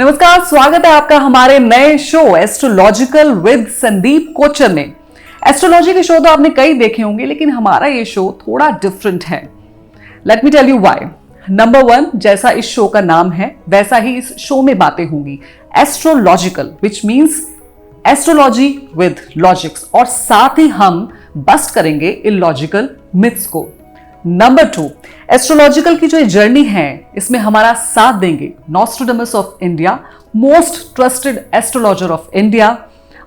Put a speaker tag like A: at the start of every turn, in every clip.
A: नमस्कार, स्वागत है आपका हमारे नए show astrological with Sandeep Kochar में। एस्ट्रोलॉजी के शो तो आपने कई देखे होंगे, लेकिन हमारा ये शो थोड़ा डिफरेंट है। Let me tell you why. Number 1, जैसा इस शो का नाम है वैसा ही इस शो में बातें होंगी। Astrological which means astrology with logics, और साथ ही हम बस्ट करेंगे इलॉजिकल मिथ्स को। नंबर 2, एस्ट्रोलॉजिकल की जो जर्नी है इसमें हमारा साथ देंगे Nostradamus of India, most trusted astrologer of India,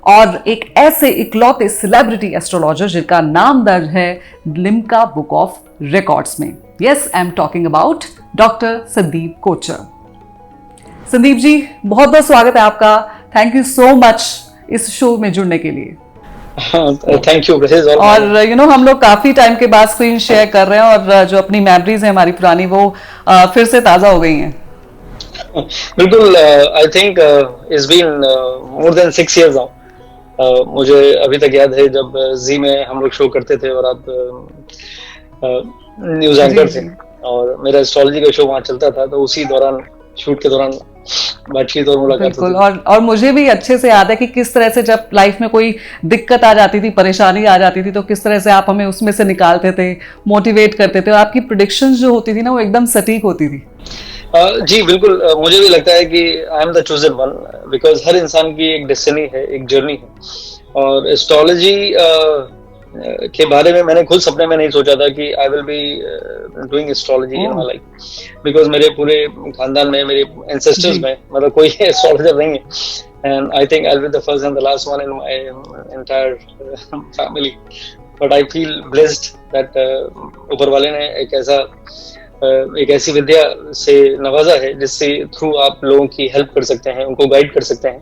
A: और एक ऐसे इकलौते सेलिब्रिटी एस्ट्रोलॉजर जिनका नाम दर्ज है लिम्का बुक ऑफ रिकॉर्ड्स में। Yes, I am talking about doctor Sandeep Kochar. Sandeep ji, बहुत बहुत स्वागत है आपका। थैंक यू सो मच इस शो में जुड़ने के लिए।
B: Thank you.
A: और हम लोग काफी टाइम के बाद स्क्रीन शेयर कर रहे हैं, और जो अपनी मेमोरीज है हमारी पुरानी वो फिर से ताजा हो गई हैं।
B: बिल्कुल। I think it's been more than 6 years now. मुझे अभी तक याद है जब जी में हम लोग शो करते थे और आप न्यूज एंकर थे, और मेरा एस्ट्रोलॉजी का शो वहाँ चलता था, तो उसी दौरान शूट के दौरान बातचीत और मुलाकात
A: बिल्कुल। और मुझे भी अच्छे से याद है कि किस तरह से जब लाइफ में कोई दिक्कत आ जाती थी, परेशानी आ जाती थी, तो किस तरह से आप हमें उसमें से निकालते थे, मोटिवेट करते थे, और आपकी प्रेडिक्शंस जो होती थी ना वो एकदम सटीक होती थी।
B: जी बिल्कुल। मुझे भी लगता है कि I am the chosen one, because हर इंसान की एक डेस्टिनी है, एक जर्नी है। और एस्ट्रोलॉजी के बारे में मैंने खुद सपने में नहीं सोचा था कि I will be doing astrology in my life, because मेरे पूरे खानदान में, मेरे एंसेस्टर्स में मतलब कोई एस्ट्रोलॉजर नहीं है, and I think I will be the first and the last one in my entire family. But I feel blessed that ऊपर वाले ने एक ऐसी विद्या से नवाजा है जिससे थ्रू आप लोगों की हेल्प कर सकते हैं, उनको गाइड कर सकते हैं,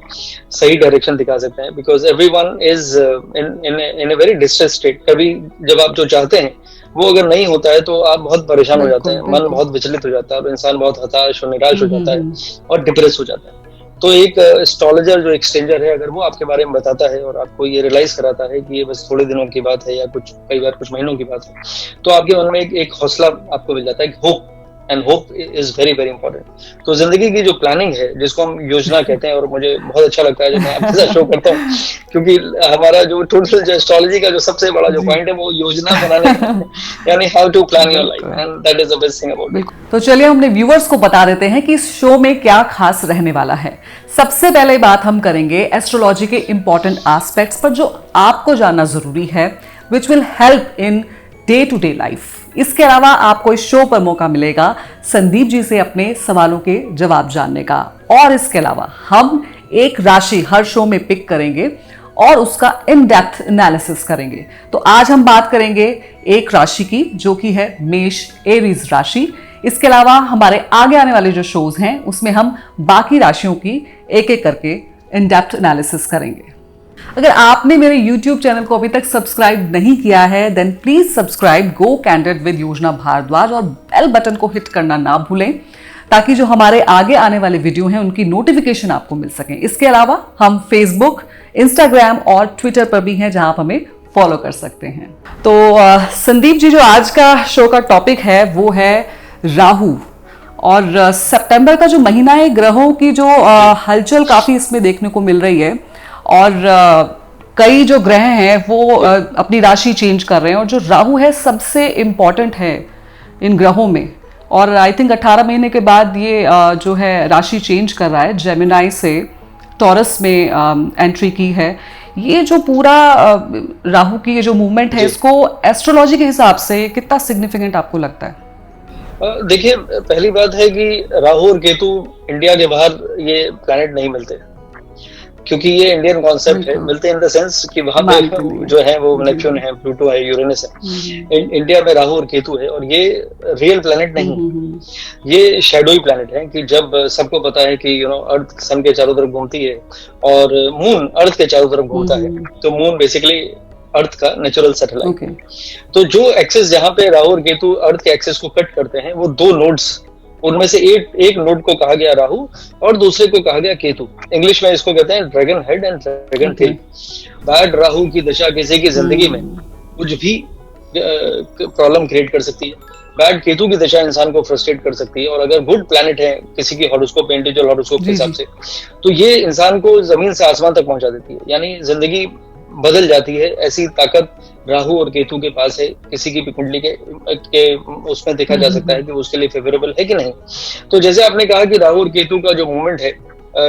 B: सही डायरेक्शन दिखा सकते हैं, because everyone is in a very distress state. कभी जब आप जो चाहते हैं वो अगर नहीं होता है तो आप बहुत परेशान हो जाते हैं, मन बहुत विचलित हो जाता है, और इंसान बहुत हताश और निराश हो जाता है और डिप्रेस हो जाता है। तो एक एस्ट्रोलॉजर जो एक स्ट्रेंजर है, अगर वो आपके बारे में बताता है और आपको ये रियलाइज कराता है कि ये बस थोड़े दिनों की बात है या कई बार कुछ महीनों की बात है, तो आपके मन में एक हौसला आपको मिल जाता है, hope, and hope is very very important. तो जिंदगी की जो प्लानिंग है, जिसको हम योजना कहते हैं, और मुझे बहुत अच्छा लगता है जब मैं आपके साथ शो करता हूँ, क्योंकि हमारा जो टोटल जो एस्ट्रोलॉजी का जो सबसे बड़ा जो पॉइंट है वो योजना बनाने का है, यानी how to plan your life, and that is the best thing about it.
A: तो चलिए हम अपने व्यूअर्स को बता देते हैं कि इस शो में क्या खास रहने वाला है। सबसे पहले बात हम करेंगे एस्ट्रोलॉजी के इंपॉर्टेंट एस्पेक्ट्स पर जो आपको जानना जरूरी है, which will help in day to day life. इसके अलावा आपको इस शो पर मौका मिलेगा संदीप जी से अपने सवालों के जवाब जानने का, और इसके अलावा हम एक राशि हर शो में पिक करेंगे और उसका इन डेप्थ एनालिसिस करेंगे। तो आज हम बात करेंगे एक राशि की, जो कि है मेष एरीज राशि। इसके अलावा हमारे आगे आने वाले जो शोज हैं उसमें हम बाकी राशियों की एक एक करके इन डेप्थ एनालिसिस करेंगे। अगर आपने मेरे YouTube चैनल को अभी तक सब्सक्राइब नहीं किया है, then please subscribe go candid with Yojana Bhardwaj, और बेल बटन को हिट करना ना भूलें, ताकि जो हमारे आगे आने वाले वीडियो हैं उनकी नोटिफिकेशन आपको मिल सके। इसके अलावा हम फेसबुक, इंस्टाग्राम और ट्विटर पर भी हैं, जहां आप हमें फॉलो कर सकते हैं। तो संदीप जी, जो आज का शो का टॉपिक है वो है राहु, और सितंबर का जो महीना है, ग्रहों की जो हलचल काफी इसमें देखने को मिल रही है, और कई जो ग्रह हैं वो अपनी राशि चेंज कर रहे हैं, और जो राहु है सबसे इम्पॉर्टेंट है इन ग्रहों में। और आई थिंक 18 महीने के बाद ये जो है राशि चेंज कर रहा है, जेमिनाई से टॉरस में एंट्री की है। ये जो पूरा राहु की ये जो मूवमेंट है, इसको एस्ट्रोलॉजी के हिसाब से कितना सिग्निफिकेंट आपको लगता है?
B: देखिए, पहली बात है कि राहु और केतु इंडिया के बाहर ये प्लैनेट नहीं मिलते, क्योंकि ये इंडियन कॉन्सेप्ट है। मिलते इन द सेंस कि वहां पे जो है वो नेपच्यून है, प्लूटो है, यूरेनस है। इंडिया में राहु और केतु है, और ये रियल प्लैनेट नहीं है, ये शैडोई प्लैनेट है। कि जब सबको पता है कि अर्थ सन के चारों तरफ घूमती है और मून अर्थ के चारों तरफ घूमता है, तो मून बेसिकली अर्थ का नेचुरल सैटेलाइट है। तो जो एक्सेस जहां पे राहु और केतु अर्थ के एक्सेस को कट करते हैं, वो 2 नोड्स, उनमें से एक नोड को कहा गया राहु और दूसरे को कहा गया केतु। इंग्लिश में इसको कहते हैं dragon head and dragon tell. Bad Rahu की दशा किसी की जिंदगी में कुछ भी प्रॉब्लम क्रिएट कर सकती है। बैड केतु की दशा इंसान को फ्रस्ट्रेट कर सकती है। और अगर गुड प्लैनेट है किसी की हॉरोस्कोप, इंडिविजुअल हॉरोस्कोप के हिसाब से, तो ये इंसान को जमीन से आसमान तक पहुंचा देती है, यानी जिंदगी बदल जाती है। ऐसी ताकत राहु और केतु के पास है। किसी की भी कुंडली के उसमें देखा जा सकता है कि उसके लिए फेवरेबल है कि नहीं। तो जैसे आपने कहा कि राहु और केतु का जो मूवमेंट है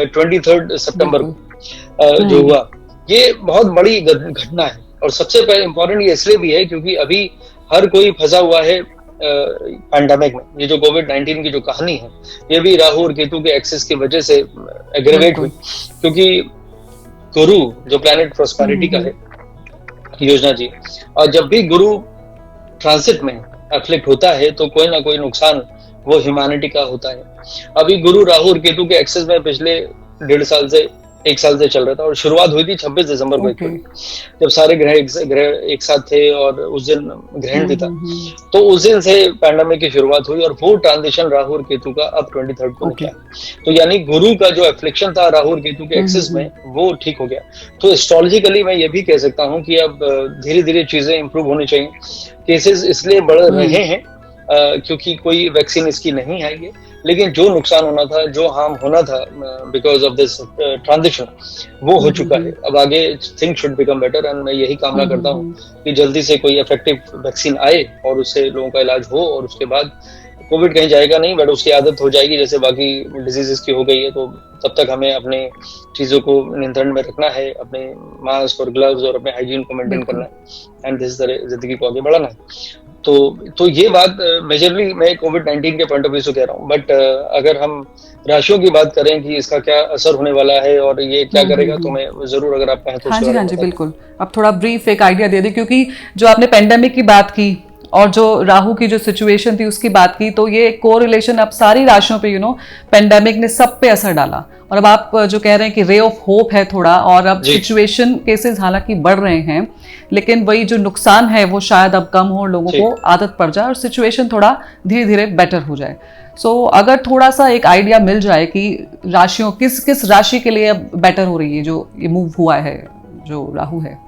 B: 23 सितंबर को जो हुआ, ये बहुत बड़ी घटना है। और सबसे पहले इम्पोर्टेंट ये इसलिए भी है क्योंकि अभी हर कोई फंसा हुआ है पैंडेमिक में। ये जो कोविड-19 की जो कहानी है, ये भी राहु और केतु के एक्सेस की वजह से एग्रेवेट हुई, क्योंकि गुरु जो प्लैनेट प्रोस्पेरिटी का है, योजना जी, और जब भी गुरु ट्रांसिट में अफ्लिक्ट होता है तो कोई ना कोई नुकसान वो ह्यूमैनिटी का होता है। अभी गुरु राहु और केतु के एक्सेस में पिछले 1.5 साल से 1 साल से चल रहा था, और शुरुआत हुई थी 26 दिसंबर को, जब सारे ग्रह एक साथ थे और उस दिन ग्रहण भी था। तो उस दिन से पैंडेमिक की शुरुआत हुई, और वो ट्रांजिशन राहु और केतु का अब 23 को होता है। तो यानी गुरु का जो एफ्लिक्शन था राहु और केतु के एक्सेस में, वो ठीक हो गया। तो एस्ट्रोलॉजिकली मैं ये भी कह सकता हूँ कि अब धीरे धीरे चीजें इंप्रूव होनी चाहिए। केसेस इसलिए बढ़ रहे हैं क्योंकि कोई वैक्सीन इसकी नहीं आई है, लेकिन जो नुकसान होना था, जो हार्म होना था बिकॉज ऑफ दिस ट्रांजिशन, वो हो चुका है। अब आगे things should become better, and मैं यही कामना करता हूँ कि जल्दी से कोई इफेक्टिव वैक्सीन आए और उससे लोगों का इलाज हो, और उसके बाद कोविड कहीं जाएगा नहीं, बट उसकी आदत हो जाएगी जैसे बाकी डिजीजेस की हो गई है। तो तब तक हमें अपने चीजों को नियंत्रण में रखना है, अपने मास्क और ग्लव्स और अपने हाइजीन को मेंटेन करना है, एंड इस तरह जिंदगी को आगे बढ़ाना है। तो ये बात मेजरली मैं कोविड-19 के पॉइंट ऑफ व्यू से कह रहा हूँ। बट अगर हम राशियों की बात करें कि इसका क्या असर होने वाला है और ये क्या करेगा, तो मैं जरूर, अगर आप कहें तो।
A: हाँ जी बिल्कुल। अब थोड़ा ब्रीफ एक आइडिया दे दें, क्योंकि जो आपने पेंडेमिक की बात की और जो राहु की जो सिचुएशन थी उसकी बात की, तो ये कोरिलेशन अब सारी राशियों पे पेंडेमिक ने सब पे असर डाला। और अब आप जो कह रहे हैं कि रे ऑफ होप है थोड़ा, और अब सिचुएशन केसेस हालांकि बढ़ रहे हैं, लेकिन वही जो नुकसान है वो शायद अब कम हो, लोगों को आदत पड़ जाए और सिचुएशन थोड़ा धीरे धीरे बेटर हो जाए। सो अगर थोड़ा सा एक आइडिया मिल जाए कि राशियों किस किस राशि के लिए अब बेटर हो रही है, जो ये मूव हुआ है जो राहु है।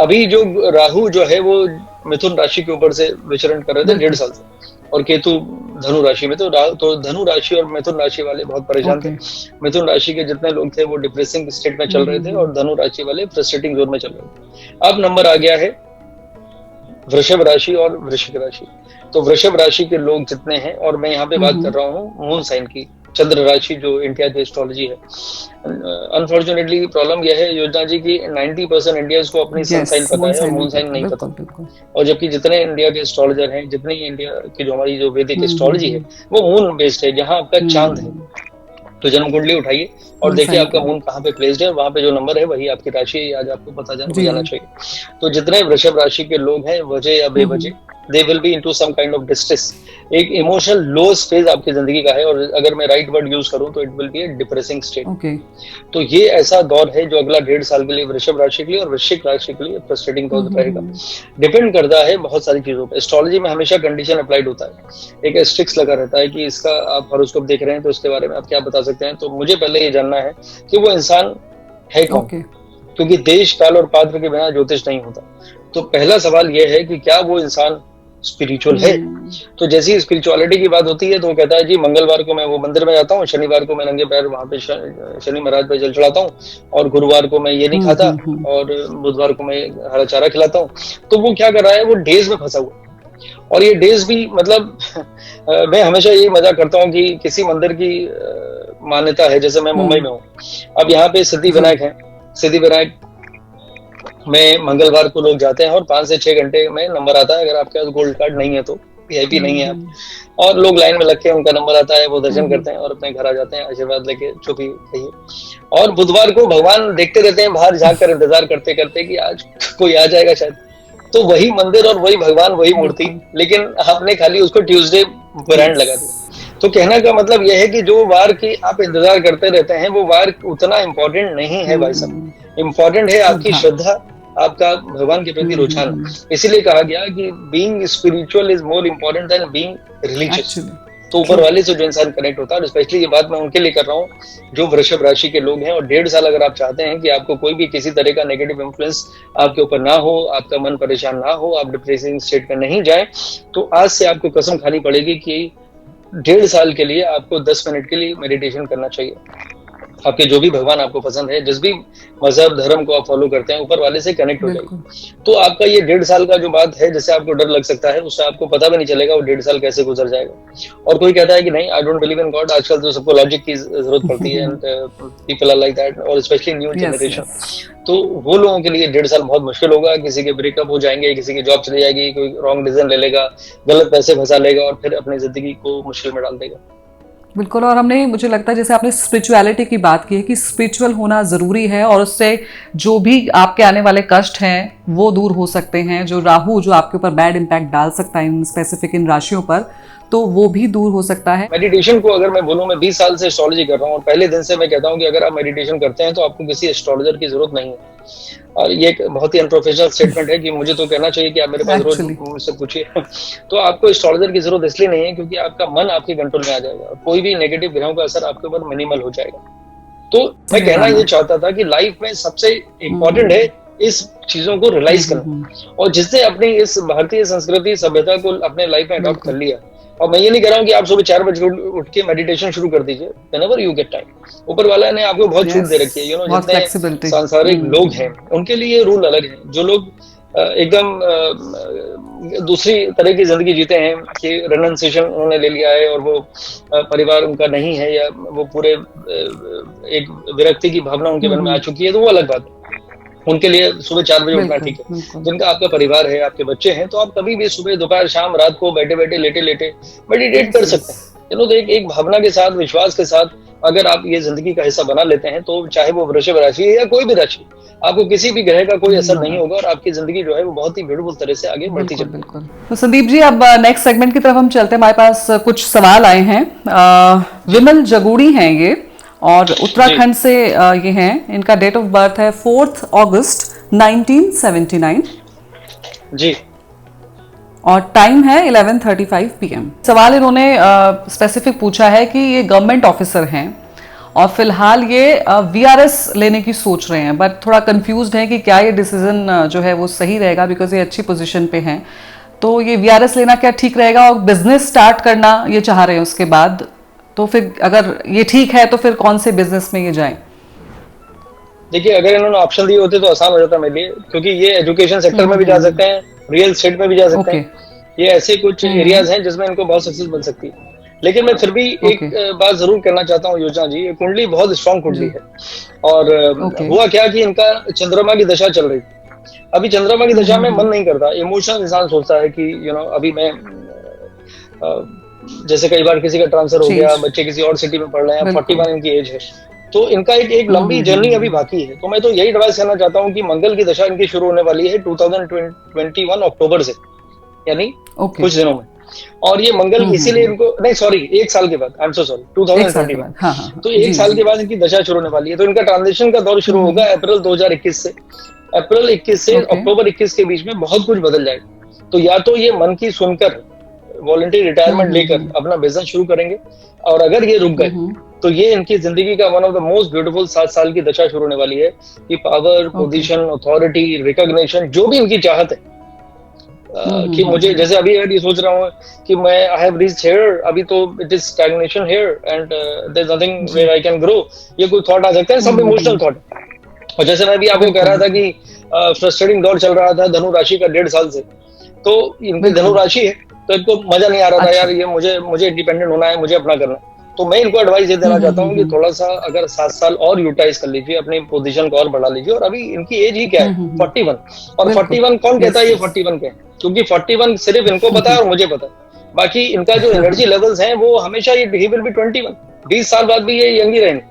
B: अभी जो राहु जो है वो मिथुन राशि के ऊपर से विचरण कर रहे थे 1.5 साल से, और केतु धनु राशि में। तो धनु राशि और मिथुन राशि वाले बहुत परेशान थे। मिथुन राशि के जितने लोग थे वो डिप्रेसिंग स्टेट में चल रहे थे, और धनु राशि वाले फ्रस्ट्रेटिंग जोन में चल रहे थे। अब नंबर आ गया है वृषभ राशि और वृश्चिक राशि। तो वृषभ राशि के लोग जितने हैं, और मैं यहाँ पे बात कर रहा हूँ मून साइन की, चंद्र राशि जो इंडिया की एस्ट्रोलॉजी है। अनफॉर्चुनेटली प्रॉब्लम यह है योजना जी की 90% इंडियंस को अपनी सन साइन पता है और मून साइन नहीं पता। और जबकि जितने इंडिया के एस्ट्रोलॉजर हैं, जितनी इंडिया की जो हमारी जो वैदिक एस्ट्रोलॉजी है, वो मून बेस्ड है, जहाँ आपका चांद है। तो जन्म कुंडली उठाइए और देखिए आपका मून कहाँ पे प्लेस्ड है, वहां पे जो नंबर है वही आपकी राशि है। आज आपको पता जाना चाहिए। तो जितने वृषभ राशि के लोग हैं, वजह या बेवजह, they will be into some kind of distress. एक इमोशनल लो फेज आपकी जिंदगी का है, और अगर मैं राइट वर्ड यूज करूं तो it will be A depressing state. तो ये ऐसा दौर है जो अगला 1.5 साल के लिए वृषभ राशि के लिए और वृश्चिक राशि के लिए फ्रस्ट्रेटिंग दौर रहेगा। डिपेंड करता है बहुत सारी चीजों पर। एस्ट्रोलॉजी में हमेशा कंडीशन अप्लाइड होता है, एक एस्ट्रिक्स लगा रहता है कि इसका आप हॉरोस्कोप देख रहे हैं तो इसके बारे में आप क्या बता सकते हैं। तो मुझे पहले ये जानना है कि वो इंसान है कौन, क्योंकि देश काल और पात्र के बिना ज्योतिष नहीं होता। तो पहला सवाल यह है कि क्या वो इंसान स्पिरिचुअल है। तो जैसी स्पिरिचुअलिटी की बात होती है तो वो कहता है जी मंगलवार को मैं वो मंदिर में जाता हूँ, शनिवार को मैं नंगे पैर वहां पे शनि महाराज पे जल चढ़ाता हूँ, और गुरुवार को मैं ये नहीं खाता, और बुधवार को मैं हरा चारा खिलाता हूँ। तो वो क्या कर रहा है, वो डेज में फंसा हुआ। और ये डेज भी मतलब मैं हमेशा यही मजाक करता हूँ कि किसी मंदिर की मान्यता है, जैसे मैं मुंबई में हूँ, अब यहाँ पे सिद्धिविनायक है। सिद्धिविनायक में मंगलवार को लोग जाते हैं और 5 से 6 घंटे में नंबर आता है। अगर आपके पास गोल्ड कार्ड नहीं है तो, वीआईपी नहीं है आप, और लोग लाइन में लग के उनका नंबर आता है, वो दर्शन करते हैं और अपने घर आ जाते हैं आशीर्वाद लेके, जो भी कहिए। और बुधवार को भगवान देखते रहते हैं बाहर झांक कर, इंतजार करते करते कि आज कोई आ जाएगा शायद। तो वही मंदिर और वही भगवान, वही मूर्ति, लेकिन आपने खाली उसको ट्यूसडे ब्रांड लगा दिया। तो कहने का मतलब यह है कि जो वार की आप इंतजार करते रहते हैं, वो वार उतना इम्पोर्टेंट नहीं है भाई साहब। इम्पोर्टेंट है आपकी श्रद्धा, आपका भगवान के प्रति रुझान। इसीलिए कहा गया कि being spiritual is more important then being religious. तो ऊपर वाले से जो इंसान कनेक्ट होता है, और स्पेशली ये बात मैं उनके लिए कर रहा हूँ जो वृषभ राशि के लोग हैं, और 1.5 साल अगर आप चाहते हैं कि आपको कोई भी किसी तरह का नेगेटिव इन्फ्लुएंस आपके ऊपर ना हो, आपका मन परेशान ना हो, आप डिप्रेसिंग स्टेट में नहीं जाए, तो आज से आपको कसम खानी पड़ेगी कि 1.5 साल के लिए आपको 10 मिनट के लिए मेडिटेशन करना चाहिए। आपके जो भी भगवान आपको पसंद है, जिस भी मजहब धर्म को आप फॉलो करते हैं, ऊपर वाले से कनेक्ट हो जाइए। तो आपका ये 1.5 साल का जो बात है, जिससे आपको डर लग सकता है, उससे आपको पता भी नहीं चलेगा वो 1.5 साल कैसे गुजर जाएगा। और कोई कहता है कि नहीं, I don't believe in God, आजकल तो सबको लॉजिक की जरूरत पड़ती है, and people are like that, और स्पेशली न्यू जनरेशन। तो वो लोगों के लिए 1.5 साल बहुत मुश्किल होगा। किसी के ब्रेकअप हो जाएंगे, किसी की जॉब चली जाएगी, कोई रॉन्ग डिसीजन ले लेगा, गलत पैसे फंसा लेगा, और फिर अपनी जिंदगी को मुश्किल में डाल देगा।
A: बिल्कुल। और हमने, मुझे लगता है जैसे आपने स्पिरिचुअलिटी की बात की है कि स्पिरिचुअल होना ज़रूरी है, और उससे जो भी आपके आने वाले कष्ट हैं वो दूर हो सकते हैं। जो राहु जो आपके ऊपर बैड इम्पैक्ट डाल सकता है इन स्पेसिफिक इन राशियों पर, तो वो भी दूर हो सकता है।
B: मेडिटेशन को अगर मैं बोलूं, मैं 20 साल से एस्ट्रोलॉजी कर रहा हूं, और पहले दिन से मैं कहता हूं कि अगर आप मेडिटेशन करते हैं तो आपको किसी एस्ट्रोलॉजर की जरूरत नहीं है। और ये एक बहुत ही अनप्रोफेशनल स्टेटमेंट है कि मुझे तो कहना चाहिए कि आप मेरे पास रोज मुझसे पूछिए। तो आपको एस्ट्रोलॉजर की जरूरत इसलिए नहीं है क्योंकि आपका मन आपके कंट्रोल में आ जाएगा, और कोई भी नेगेटिव ग्रहों का असर आपके ऊपर मिनिमल हो जाएगा। तो मैं कहना ये चाहता था कि लाइफ में सबसे इम्पोर्टेंट है इस चीजों को रियलाइज करना, और जिसने अपनी इस भारतीय संस्कृति सभ्यता को अपने लाइफ में अडॉप्ट कर लिया। और मैं ये नहीं कह रहा हूँ कि आप सुबह 4 बजे उठ के मेडिटेशन शुरू कर दीजिए, व्हेनेवर यू गेट टाइम। ऊपर वाला ने आपको बहुत छूट दे रखी है, जितने सांसारिक लोग हैं उनके लिए रूल अलग है। जो लोग एकदम दूसरी तरह की जिंदगी जीते हैं कि रेनंसिएशन उन्होंने ले लिया है, और वो परिवार उनका नहीं है, या वो पूरे एक विरक्ति की भावना उनके मन में आ चुकी है, तो वो अलग बात है। उनके लिए सुबह 4 बजे उठना ठीक है। जिनका आपका परिवार है, आपके बच्चे हैं, तो आप कभी भी सुबह, दोपहर, शाम, रात को बैठे बैठे, लेटे लेटे मेडिटेट कर सकते हैं। तो एक भावना के साथ, विश्वास के साथ अगर आप ये जिंदगी का हिस्सा बना लेते हैं, तो चाहे वो वृषभ राशि है या कोई भी राशि, आपको किसी भी ग्रह का कोई असर नहीं होगा, और आपकी जिंदगी जो है वो बहुत ही ब्यूटीफुल तरह से आगे बढ़ती चलेगी।
A: बिल्कुल। तो संदीप जी, अब नेक्स्ट सेगमेंट की तरफ हम चलते हैं। हमारे पास कुछ सवाल आए हैं। विमल जगूड़ी हैं ये, और उत्तराखंड से ये हैं। इनका डेट ऑफ बर्थ है 4 अगस्त 1979
B: जी, और
A: टाइम है 11:35 PM। सवाल इन्होंने स्पेसिफिक पूछा है कि ये गवर्नमेंट ऑफिसर हैं, और फिलहाल ये VRS लेने की सोच रहे हैं, बट थोड़ा कंफ्यूज्ड है कि क्या ये डिसीजन जो है वो सही रहेगा, बिकॉज ये अच्छी पोजीशन पे हैं। तो ये VRS लेना क्या ठीक रहेगा, और बिजनेस स्टार्ट करना ये चाह रहे हैं उसके बाद, तो फिर अगर ये ठीक है तो फिर कौन से बिजनेस में ये जाएं?
B: देखिए, अगर इन्होंने ऑप्शन दिए होते तो आसान हो जाता मेरे लिए, क्योंकि ये एजुकेशन सेक्टर में भी जा सकते हैं, रियल एस्टेट में भी जा सकते हैं। ये ऐसे कुछ एरियाज हैं जिसमें इनको बहुत सक्सेस बन सकती है। लेकिन मैं फिर भी एक बात जरूर करना चाहता हूँ योजना जी, ये कुंडली बहुत स्ट्रॉन्ग कुंडली है। और हुआ क्या कि इनका चंद्रमा की दशा चल रही थी। अभी चंद्रमा की दशा में मन नहीं करता, इमोशनल इंसान सोचता है कि अभी मैं जैसे कई बार किसी का ट्रांसफर हो गया, बच्चे किसी और सिटी में पढ़ रहे हैं, 41 इनकी एज है, तो इनका एक लंबी जर्नी अभी बाकी है। तो मैं तो यही एडवाइस करना चाहता हूँ कि मंगल की दशा इनकी शुरू होने वाली है 2021 अक्टूबर से, यानी कुछ दिनों में। और ये मंगल इसीलिए इनको, नहीं सॉरी, 1 साल के बाद, आई एम सो सॉरी, 2021। तो 1 साल के बाद इनकी दशा शुरू होने वाली है। तो इनका ट्रांजिशन का दौर शुरू होगा अप्रैल 2021 से। अप्रैल 21 से अक्टूबर 21 के बीच में बहुत कुछ बदल जाएगा। तो या तो ये मन की सुनकर वॉलंटरी रिटायरमेंट लेकर अपना बिजनेस शुरू करेंगे, और अगर ये रुक गए तो ये इनकी जिंदगी का one of the most beautiful 7 साल की दशा शुरू होने वाली है कि पावर, पोजीशन, अथॉरिटी, रिकॉग्निशन, जो भी इनकी चाहत है कि मुझे, जैसे अभी ये सोच रहा हूँ कि मैं आई हैव रीच्ड हियर, अभी तो it is stagnation here and there is nothing where I can grow, ये कोई थॉट आ सकते हैं, सब इमोशनल थॉट। और जैसे मैं भी आपको कह रहा था कि फ्रस्ट्रेटिंग दौर चल रहा था धनु राशि का 1.5 साल से, तो इनकी धनु राशि है, तो इनको मजा नहीं आ रहा था यार, ये मुझे इंडिपेंडेंट होना है, मुझे अपना करना। तो मैं इनको एडवाइस ये देना चाहता हूँ कि थोड़ा सा अगर 7 साल और यूटिलाइज कर लीजिए, अपनी पोजीशन को और बढ़ा लीजिए। और अभी इनकी एज ही क्या है, 41, और 41 कौन कहता है ये 41 के, क्योंकि 41 सिर्फ इनको पता है और मुझे पता है। बाकी इनका जो एनर्जी लेवल्स हैं वो हमेशा ये ही विल बी 21, 20 साल बाद भी ये यंग ही रहेंगे।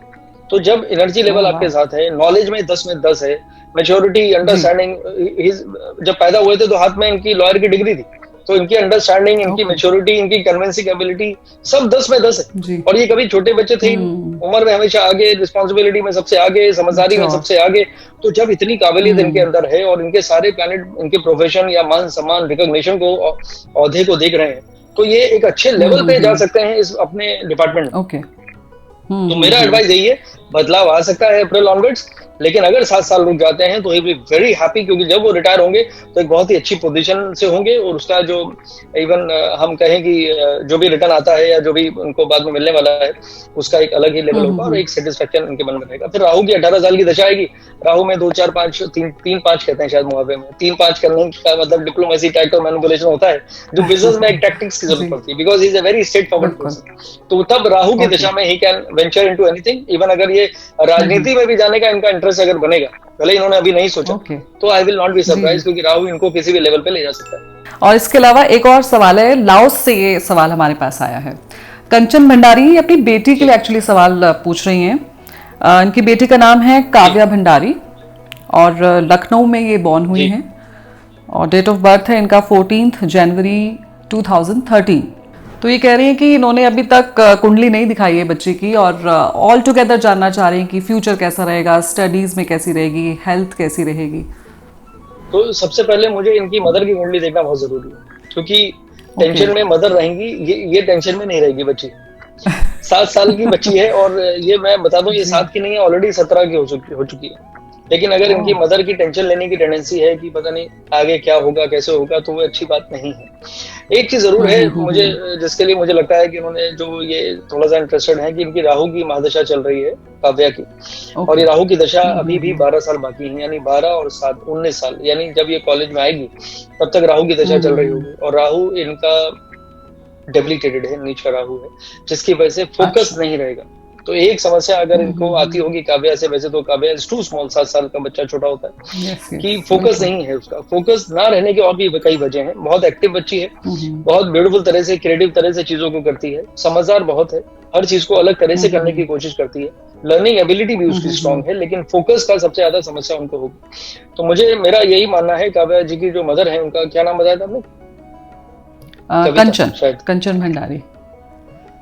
B: तो जब एनर्जी लेवल आपके साथ है, नॉलेज में 10 में 10 है, मैच्योरिटी, अंडरस्टैंडिंग, जब पैदा हुए थे तो हाथ में इनकी लॉयर की डिग्री थी, तो इनकी अंडरस्टैंडिंग, इनकी मैच्योरिटी, इनकी कन्विंसिंग एबिलिटी सब 10 में 10 है। और ये कभी छोटे बच्चे थे, उम्र में हमेशा आगे, रिस्पॉन्सिबिलिटी में सबसे आगे, समझदारी में सबसे आगे। तो जब इतनी काबिलियत इनके अंदर है और इनके सारे प्लैनेट इनके प्रोफेशन या मान सम्मान, रिकॉग्निशन को, औहदे को देख रहे हैं, तो ये एक अच्छे लेवल पे जा सकते हैं इस अपने डिपार्टमेंट में।
A: ओके।
B: तो मेरा एडवाइस यही है, बदलाव आ सकता है अप्रैल ऑनवर्ड्स, लेकिन अगर 7 साल रुक जाते हैं तो ही बी वेरी हैप्पी, क्योंकि जब वो रिटायर होंगे तो एक बहुत ही अच्छी पोजीशन से होंगे, और उसका जो इवन हम कहें कि जो भी रिटर्न आता है या जो भी उनको बाद में मिलने वाला है उसका एक अलग ही लेवल होगा और एक सेटिस्फेक्शन उनके मन में रहेगा। फिर राहु की 18 साल की दशा आएगी। राहु में 2 4 5 3 5 कहते हैं शायद मुहावरे में, 3 5 करने का मतलब डिप्लोमेसी, टैक्ट और मैनिपुलेशन होता है, जो बिजनेस में एक टैक्टिक्स की जरूरत पड़ती है, because he is a very straight forward person. तो तब राहु की दशा में he can venture into anything. Even अगर ये राजनीति में भी जाने का इनका इंटरेस्ट अगर बनेगा, भले इन्होंने अभी नहीं सोचा, तो I will not be surprise, क्योंकि राहु इनको किसी भी लेवल पे ले जा सकता है।
A: और इसके अलावा एक और सवाल है, लाओस से ये सवाल हमारे पास आया है। कंचन भंडारी अपनी बेटी के लिए एक्चुअली सवाल पूछ रही हैं। इनकी बेटी का नाम है काव्या भंडारी और लखनऊ में ये बॉर्न हुई हैं, और डेट ऑफ बर्थ है इनका 14 जनवरी 2013। तो ये कह रही हैं कि इन्होंने अभी तक कुंडली नहीं दिखाई है बच्चे की, और ऑल टुगेदर जानना चाह रही हैं कि फ्यूचर कैसा रहेगा, स्टडीज में कैसी रहेगी, हेल्थ कैसी रहेगी।
B: तो सबसे पहले मुझे इनकी मदर की कुंडली देखना बहुत जरूरी है, क्योंकि टेंशन में मदर रहेंगी, ये टेंशन में नहीं रहेगी बच्ची। 7 साल की बच्ची है, और ये मैं बता दूं, ये 7 की नहीं है, ऑलरेडी 17 की हो चुकी है। लेकिन अगर इनकी मदर की टेंशन लेने की टेंडेंसी है कि पता नहीं आगे क्या होगा, कैसे होगा, तो वो अच्छी बात नहीं है। एक चीज जरूर है मुझे, जिसके लिए मुझे लगता है कि उन्होंने जो ये थोड़ा सा इंटरेस्टेड है, कि इनकी राहु की महादशा चल रही है काव्या की, और ये राहु की दशा अभी भी 12 साल बाकी है, यानी 12 और 7 19 साल, यानी जब ये कॉलेज में आएगी तब तक राहु की दशा चल रही होगी। और राहु इनका डेबिलिटेटेड है, नीच का राहु है, जिसकी वजह से फोकस नहीं रहेगा। तो एक समस्या अगर इनको आती होगी काव्या से, वैसे तो काव्या इज टू स्मॉल, 7 साल का बच्चा छोटा होता है, कि फोकस नहीं है उसका। फोकस ना रहने के और भी कई वजह हैं। बहुत एक्टिव बच्ची है, बहुत ब्यूटीफुल तरह से, क्रिएटिव तरह से चीजों को करती है, समझदार बहुत है, हर चीज को अलग तरह से करने की कोशिश करती है, लर्निंग एबिलिटी भी उसकी स्ट्रांग है, लेकिन फोकस का सबसे ज्यादा समस्या उनको होगी। तो मेरा यही मानना है, काव्या जी की जो मदर है, उनका क्या नाम बताया था आपने?
A: कंचन, शायद कंचन भंडारी।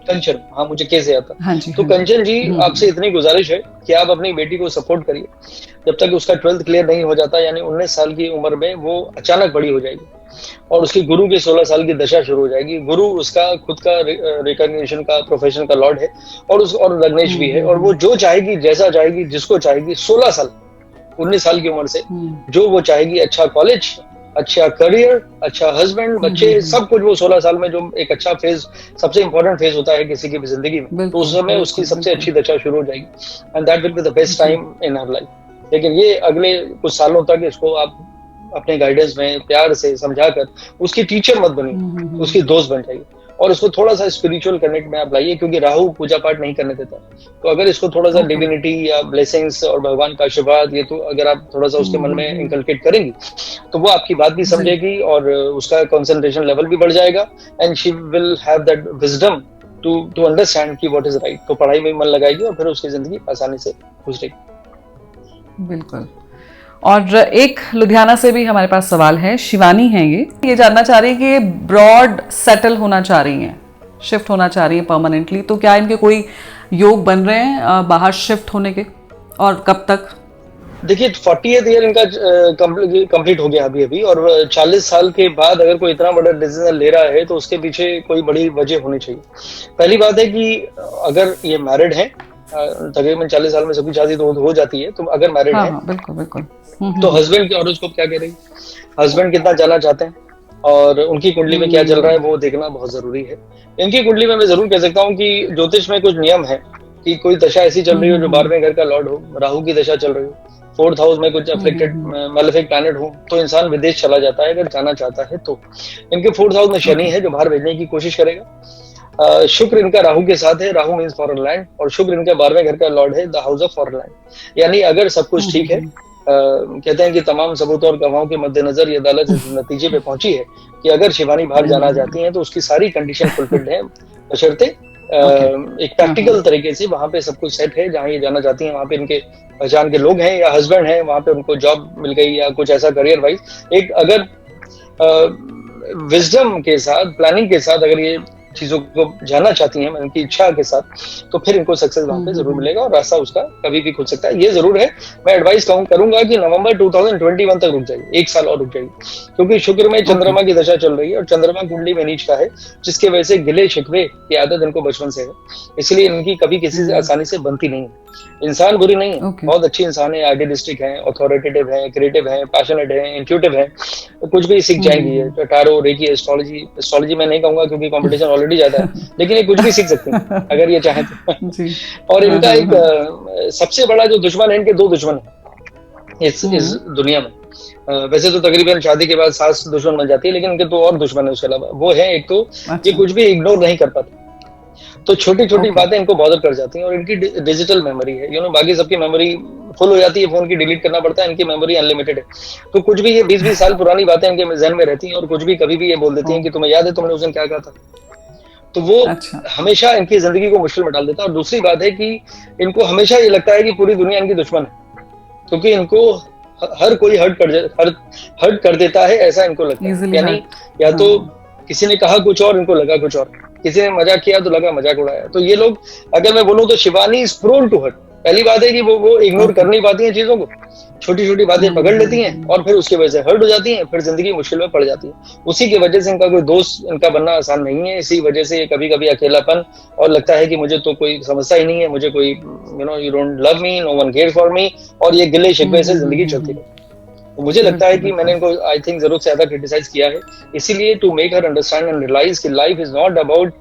B: कंचन, हाँ मुझे कैसे आता।
A: हाँ जी,
B: तो कंचन जी, आपसे इतनी गुजारिश है कि आप अपनी बेटी को सपोर्ट करिए। जब तक उसका 12th क्लियर नहीं हो जाता, यानी 19 साल की उम्र में वो अचानक बड़ी हो जाएगी, और उसकी गुरु के 16 साल की दशा शुरू हो जाएगी। गुरु उसका खुद का रिकॉग्निशन का, प्रोफेशन का लॉर्ड है, और लग्नेश भी है, और वो जो चाहेगी, जैसा चाहेगी, जिसको चाहेगी, 16 साल 19 साल की उम्र से जो वो चाहेगी, अच्छा कॉलेज, अच्छा करियर, अच्छा हस्बैंड, बच्चे, सब कुछ, वो 16 साल में जो एक अच्छा फेज, सबसे इंपॉर्टेंट फेज होता है किसी की भी जिंदगी में, तो उस समय उसकी सबसे अच्छी दशा शुरू हो जाएगी, and that will be the best time in her life. लेकिन ये अगले कुछ सालों तक इसको आप अपने गाइडेंस में प्यार से समझाकर, उसकी टीचर मत बनिए, उसकी दोस्त बन जाइए, और उसको थोड़ा सा स्पिरिचुअल कनेक्ट में आप लाइए, क्योंकि राहु पूजा पाठ नहीं करने देता। तो अगर इसको थोड़ा सा डिविनिटी या ब्लेसिंग्स और भगवान का आशीर्वाद, ये तो अगर आप थोड़ा सा उसके मन में इंकलकेट करेंगे, तो वो आपकी बात भी समझेगी, और उसका कंसंट्रेशन लेवल भी बढ़ जाएगा, and she will have that wisdom to understand कि व्हाट इज राइट। तो पढ़ाई में मन लगाएगी, और फिर उसकी जिंदगी आसानी से गुजरेगी।
A: बिल्कुल। और एक लुधियाना से भी हमारे पास सवाल है, शिवानी है ये जानना चाह रही है कि ये ब्रॉड सेटल होना चाह रही हैं, शिफ्ट होना चाह रही हैं परमानेंटली, तो क्या इनके कोई योग बन रहे हैं बाहर शिफ्ट होने के, और कब तक?
B: देखिए 40th ईयर इनका कंप्लीट हो गया अभी, और 40 साल के बाद अगर कोई इतना बड़ा डिसीजन ले रहा है, तो उसके पीछे कोई बड़ी वजह होनी चाहिए। पहली बात है कि अगर ये मैरिड है, तकरीबन 40 साल में सबकी शादी तो हो जाती है, तो अगर मैरिड है,
A: बिल्कुल बिल्कुल,
B: तो हस्बैंड की हॉरोस्कोप क्या कह रही है, हस्बैंड कितना जाना चाहते हैं, और उनकी कुंडली में क्या चल रहा है, वो देखना बहुत जरूरी है। इनकी कुंडली में मैं जरूर कह सकता हूँ कि ज्योतिष में कुछ नियम है कि कोई दशा ऐसी चल रही हो जो 12वें घर का लॉर्ड हो, राहु की दशा चल रही हो, 4th हाउस में कुछ अफ्लिक्टेड मैलेफिक प्लैनेट हो, तो इंसान विदेश चला जाता है अगर जाना चाहता है तो। इनके 4th हाउस में शनि है जो बाहर भेजने की कोशिश करेगा। शुक्र इनका राहु के साथ है, राहु मीन्स फॉरेन लैंड, और शुक्र इनके 12वें घर का लॉर्ड है, the house of foreign land. यानी अगर सब कुछ ठीक है, कहते हैं कि तमाम सबूतों और गवाहों के मद्देनजर ये अदालत इस नतीजे पे पहुंची है कि अगर शिवानी बाहर जाना चाहती हैं तो उसकी सारी कंडीशन फुलफिल्ड है, बशर्ते एक प्रैक्टिकल तरीके से वहां पे सब कुछ सेट है। जहां ये जाना चाहती हैं वहां पे इनके पहचान के लोग हैं या हस्बैंड हैं, वहां पे उनको जॉब मिल गई या कुछ ऐसा करियर वाइज, एक अगर विजडम के साथ, प्लानिंग के साथ अगर ये चीजों को जानना चाहती हैं उनकी इच्छा के साथ, तो फिर इनको सक्सेस वहां पे जरूर मिलेगा और रास्ता उसका कभी भी खुल सकता है। ये जरूर है, मैं एडवाइस करूंगा कि नवंबर 2021 तक रुक जाइए, 1 साल और रुक जाइए, क्योंकि शुक्र में चंद्रमा की दशा चल रही है और चंद्रमा कुंडली में नीच का है, जिसकी वजह से गिले शिकवे की आदत इनको बचपन से है, इसलिए इनकी कभी किसी से आसानी से बनती नहीं है। इंसान बुरी नहीं है, बहुत अच्छी इंसान है, आइडियलिस्टिक है, अथॉरिटेटिव है, क्रिएटिव है, पैशनेट है, इंट्यूटिव है, कुछ भी सीख जाएंगी। टारो, रेकी, एस्ट्रोलॉजी मैं नहीं कहूंगा क्योंकि कंपटीशन ऑलरेडी ज्यादा है, लेकिन ये कुछ भी सीख सकती हैं अगर ये चाहें तो। और इनका एक सबसे बड़ा जो दुश्मन है, इनके 2 दुश्मन है इस दुनिया में। वैसे तो तकरीबन शादी के बाद सास दुश्मन बन जाती है, लेकिन इनके 2 और दुश्मन है उसके अलावा। वो है एक तो ये कुछ भी इग्नोर नहीं कर पाते, तो छोटी छोटी बातें इनको बॉदर कर जाती हैं। और इनकी डिजिटल मेमोरी है, बाकी सबकी मेमोरी फुल हो जाती है, फोन की डिलीट करना पड़ता है, इनकी मेमोरी अनलिमिटेड है। तो कुछ भी ये 20-20 साल पुरानी बातें इनके जहन में रहती हैं और कुछ भी कभी भी ये बोल देती हैं कि तुम्हें याद है तुमने उस दिन क्या कहा था। तो वो हमेशा इनकी जिंदगी को मुश्किल में डाल देता है। और दूसरी बात है कि इनको हमेशा ये लगता है कि पूरी दुनिया इनकी दुश्मन है, क्योंकि इनको हर कोई हर्ट कर देता है, ऐसा इनको लगता है। यानी या तो किसी ने कहा कुछ और, इनको लगा कुछ और, किसी ने मजाक किया तो लगा मजाक उड़ाया। तो ये लोग, अगर मैं बोलूं तो Shivani is prone to hurt. पहली बात है कि वो इग्नोर कर नहीं पाती हैं चीजों को, छोटी छोटी बातें पकड़ लेती हैं और फिर उसकी वजह से हर्ट हो जाती हैं, फिर जिंदगी मुश्किल में पड़ जाती है। उसी की वजह से इनका कोई दोस्त इनका बनना आसान नहीं है। इसी वजह से कभी कभी अकेलापन और लगता है कि मुझे तो कोई समझता ही नहीं है, मुझे कोई you don't love me, no one care for me, और ये गिले शिकवे से जिंदगी चलती है। तो मुझे लगता है कि मैंने इनको आई थिंक जरूरत से ज्यादा क्रिटिसाइज किया है, इसीलिए to make her understand and realise कि life is not about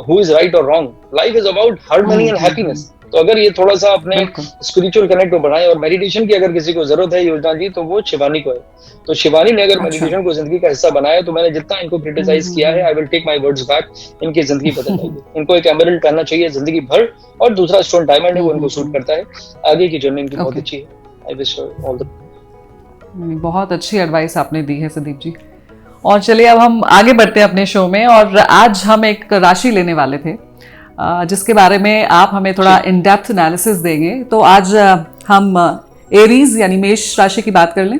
B: who is right और wrong, life is about harmony and happiness. तो अगर ये थोड़ा सा अपने स्पिरिचुअल कनेक्ट को बढ़ाए, और मेडिटेशन की अगर किसी को जरूरत है योजना जी, तो वो शिवानी को है। तो शिवानी ने अगर मेडिटेशन को जिंदगी का हिस्सा बनाया, तो मैंने जितना इनको क्रिटिसाइज किया है, I will take my words back, इनकी जिंदगी बदल जाएगी। इनको एक एमरल्ड पहनना चाहिए जिंदगी भर, और दूसरा स्टोन डायमंड है, वो इनको सूट करता है। आगे की जर्नी इनकी बहुत अच्छी है। आई विश ऑल द
A: बहुत अच्छी एडवाइस आपने दी है संदीप जी। और चलिए अब हम आगे बढ़ते हैं अपने शो में, और आज हम एक राशि लेने वाले थे जिसके बारे में आप हमें थोड़ा इन डेप्थ एनालिसिस देंगे। तो आज हम एरीज यानी मेष राशि की बात कर लें।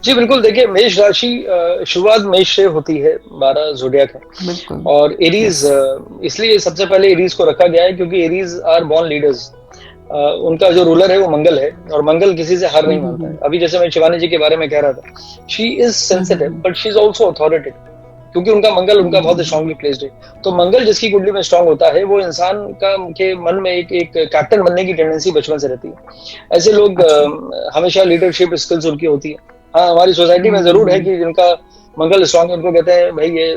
B: जी बिल्कुल, देखिए मेष राशि शुरुआत मेष से होती है, 12 ज़ोडिएक है, और एरीज इसलिए सबसे पहले एरीज को रखा गया है क्योंकि एरीज आर बॉर्न लीडर्स। उनका जो रूलर है वो मंगल है, और मंगल किसी से हार नहीं मानता है। अभी जैसे मैं शिवानी जी के बारे में कह रहा था, she is sensitive but she is also authoritative, क्योंकि उनका मंगल उनका बहुत स्ट्रांगली प्लेस्ड है। तो मंगल जिसकी कुंडली में स्ट्रांग होता है, वो इंसान के मन में एक कैप्टन बनने की टेंडेंसी बचपन से रहती है। ऐसे लोग हमेशा लीडरशिप स्किल्स उनकी होती है। हाँ, हमारी सोसाइटी में जरूर है कि जिनका मंगल स्ट्रांग है, उनको कहते हैं भाई ये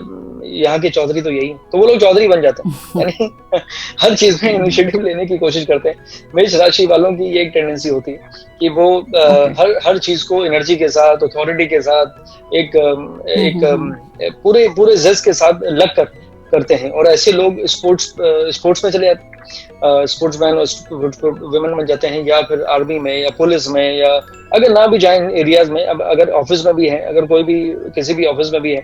B: यहाँ के चौधरी तो यही, तो वो लोग चौधरी बन जाते हैं, यानी हर चीज में इनिशिएटिव लेने की कोशिश करते हैं। मेष राशि वालों की ये एक टेंडेंसी होती है कि वो हर चीज को एनर्जी के साथ, अथॉरिटी के साथ, एक पूरे जज के साथ लग कर करते हैं। और ऐसे लोग स्पोर्ट्स में चले जाते हैं, स्पोर्ट्समैन और वुमेन बन जाते हैं, या फिर आर्मी में या पुलिस में, या अगर ना भी जाए एरियाज में, अब अगर ऑफिस में भी है, अगर कोई भी किसी भी ऑफिस में भी है,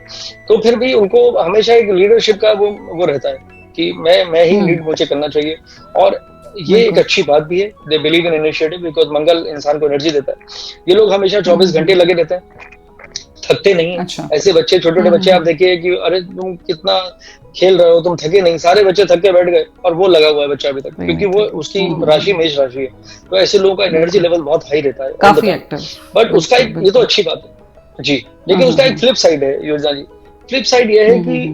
B: तो फिर भी उनको हमेशा एक लीडरशिप का वो रहता है कि मैं ही लीड मुझे करना चाहिए। और ये एक अच्छी बात भी है, they believe in initiative, because Mangal इंसान को एनर्जी देता है। ये लोग हमेशा 24 घंटे लगे रहते हैं, थकते नहीं। अच्छा। ऐसे बच्चे, छोटे छोटे बच्चे आप देखिए कि अरे तुम कितना खेल रहे हो, तुम थके नहीं, सारे बच्चे थक के बैठ गए और वो लगा हुआ है बच्चा अभी तक, क्योंकि वो उसकी राशि मेष राशि है। तो ऐसे लोगों का एनर्जी लेवल बहुत हाई रहता है, काफी एक्टिव। बट उसका एक, ये तो अच्छी बात है जी, लेकिन उसका एक फ्लिप साइड है योजना जी। फ्लिप साइड ये है कि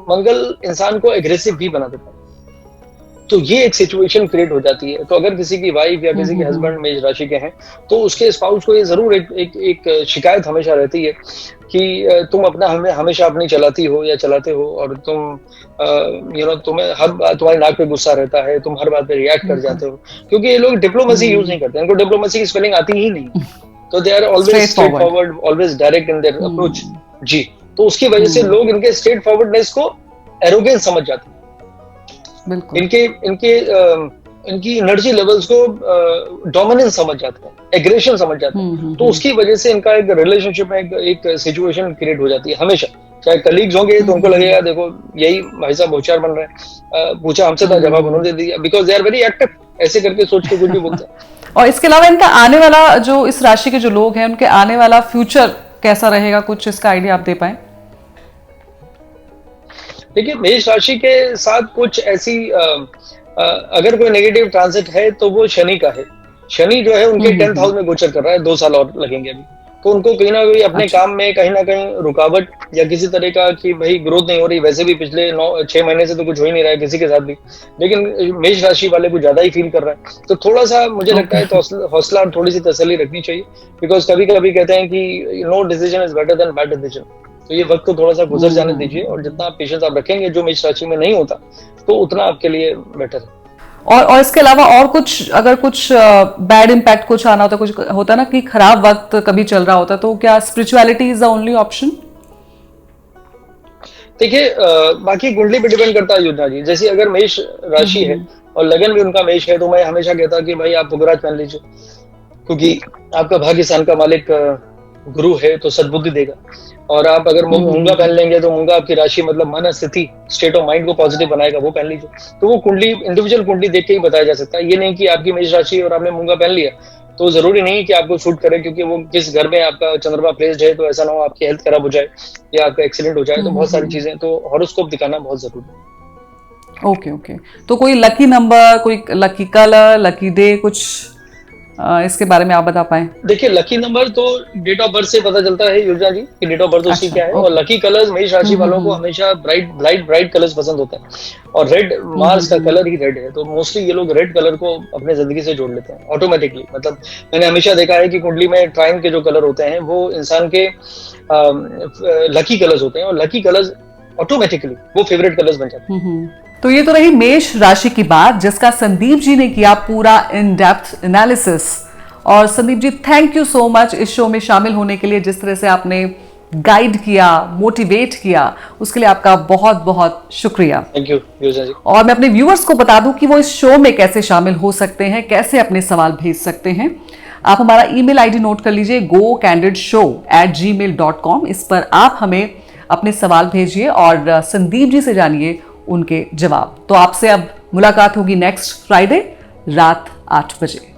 B: मंगल इंसान को एग्रेसिव भी बना देता है, तो ये एक सिचुएशन क्रिएट हो जाती है। तो अगर किसी की वाइफ या किसी के हस्बैंड मेष राशि के हैं, तो उसके स्पाउस को ये जरूर एक शिकायत हमेशा रहती है कि तुम अपना हमेशा अपनी चलाती हो या चलाते हो, और तुम तुम्हें तुम्हारी नाक पे गुस्सा रहता है, तुम हर बात पे रिएक्ट कर जाते हो, क्योंकि ये लोग डिप्लोमेसी यूज नहीं करते, इनको डिप्लोमेसी की स्पेलिंग आती ही नहीं। तो they are always straightforward, always direct in their approach जी। तो उसकी वजह से लोग इनके स्ट्रेट फॉरवर्डनेस को एरोगेंस समझ जाते हैं, इनकी एनर्जी लेवल्स को डोमिनेंस समझ जाते हैं, एग्रेशन समझ जाते हैं। तो उसकी वजह से इनका एक रिलेशनशिप में एक सिचुएशन क्रिएट हो जाती है हमेशा। चाहे कलीग्स होंगे तो उनको लगेगा देखो यही भाई साहब होशियार बन रहे हैं, पूछा हमसे था जवाब उन्होंने दे दिया, because they are very active, ऐसे करके सोच के कुछ भी बोलते हैं।
A: और इसके अलावा इनका आने वाला, जो इस राशि के जो लोग हैं, उनके आने वाला फ्यूचर कैसा रहेगा, कुछ इसका आइडिया आप दे पाए?
B: देखिए मेष राशि के साथ कुछ ऐसी अगर कोई नेगेटिव ट्रांजिट है तो वो शनि का है। शनि जो है उनके 10th हाउस में गोचर कर रहा है, 2 साल और लगेंगे अभी। तो उनको कहीं ना कहीं अपने
A: अच्छा।
B: काम में कहीं ना कहीं रुकावट या किसी तरह का कि भाई ग्रोथ नहीं हो रही। वैसे भी पिछले 6 महीने से तो कुछ हो ही नहीं रहा है किसी के साथ भी, लेकिन मेष राशि वाले को ज्यादा ही फील कर रहा है। तो थोड़ा सा मुझे लगता है तो हौसला और थोड़ी सी तसल्ली रखनी चाहिए, बिकॉज कभी कभी कहते हैं कि no decision is better than bad decision. तो ये वक्त को थोड़ा सा गुजर जाने दीजिए, और जितना पेशेंस आप रखेंगे जो मेष राशि में नहीं होता, तो उतना आपके लिए बेटर है।
A: और इसके अलावा और कुछ, अगर कुछ बैड इम्पैक्ट कुछ आना होता, कुछ होता ना कि खराब वक्त कभी चल रहा होता, तो क्या spirituality is the only option?
B: देखिए बाकी कुंडली पे डिपेंड करता है योजना जी। जैसे अगर मेष राशि है और लगन भी उनका मेष है, तो मैं हमेशा कहता कि भाई आप पुगराज पहन लीजिए, क्योंकि आपका भाग्य स्थान का मालिक गुरु है, तो सद्बुद्धि देगा। और आप अगर मूंगा पहन लेंगे तो मूंगा आपकी राशि मतलब मन स्थिति, स्टेट ऑफ माइंड को पॉजिटिव बनाएगा, वो पहन लीजिए। तो वो कुंडली, इंडिविजुअल कुंडली देख के ही बताया जा सकता है। ये नहीं कि आपकी मेष राशि और आपने मूंगा पहन लिया तो जरूरी नहीं कि आपको शूट करे, क्योंकि वो किस घर में आपका चंद्रमा प्लेस्ड है, तो ऐसा ना हो आपकी हेल्थ खराब हो जाए या आपका एक्सीडेंट हो जाए। तो बहुत सारी चीजें, तो हॉरोस्कोप दिखाना बहुत जरूरी है।
A: Okay okay. तो कोई लकी नंबर, कोई लकी कलर, लकी डे, कुछ इसके बारे में आप बता पाए?
B: देखिए लकी नंबर तो डेट ऑफ बर्थ से पता चलता है योजना जी कि डेट ऑफ बर्थ उसकी क्या है। और लकी कलर्स मेष राशि वालों को हमेशा ब्राइट कलर्स पसंद होते हैं, और रेड मार्स का कलर ही रेड है, तो मोस्टली ये लोग रेड कलर को अपने जिंदगी से जोड़ लेते हैं ऑटोमेटिकली। मतलब मैंने हमेशा देखा है कि कुंडली में ट्राइन के जो कलर होते हैं वो इंसान के लकी कलर्स होते हैं, और लकी कलर्स ऑटोमेटिकली वो फेवरेट कलर्स बन जाते हैं।
A: तो ये तो रही मेष राशि की बात, जिसका संदीप जी ने किया पूरा इन डेप्थ एनालिसिस। और Sandeep ji, thank you so much इस शो में शामिल होने के लिए। जिस तरह से आपने गाइड किया, मोटिवेट किया, उसके लिए आपका बहुत बहुत शुक्रिया।
B: थैंक यू योजना जी।
A: और मैं अपने व्यूअर्स को बता दूं कि वो इस शो में कैसे शामिल हो सकते हैं, कैसे अपने सवाल भेज सकते हैं। आप हमारा ईमेल आईडी नोट कर लीजिए, gocandidShow@gmail.com। इस पर आप हमें अपने सवाल भेजिए और संदीप जी से जानिए उनके जवाब। तो आपसे अब मुलाकात होगी नेक्स्ट फ्राइडे रात 8 बजे।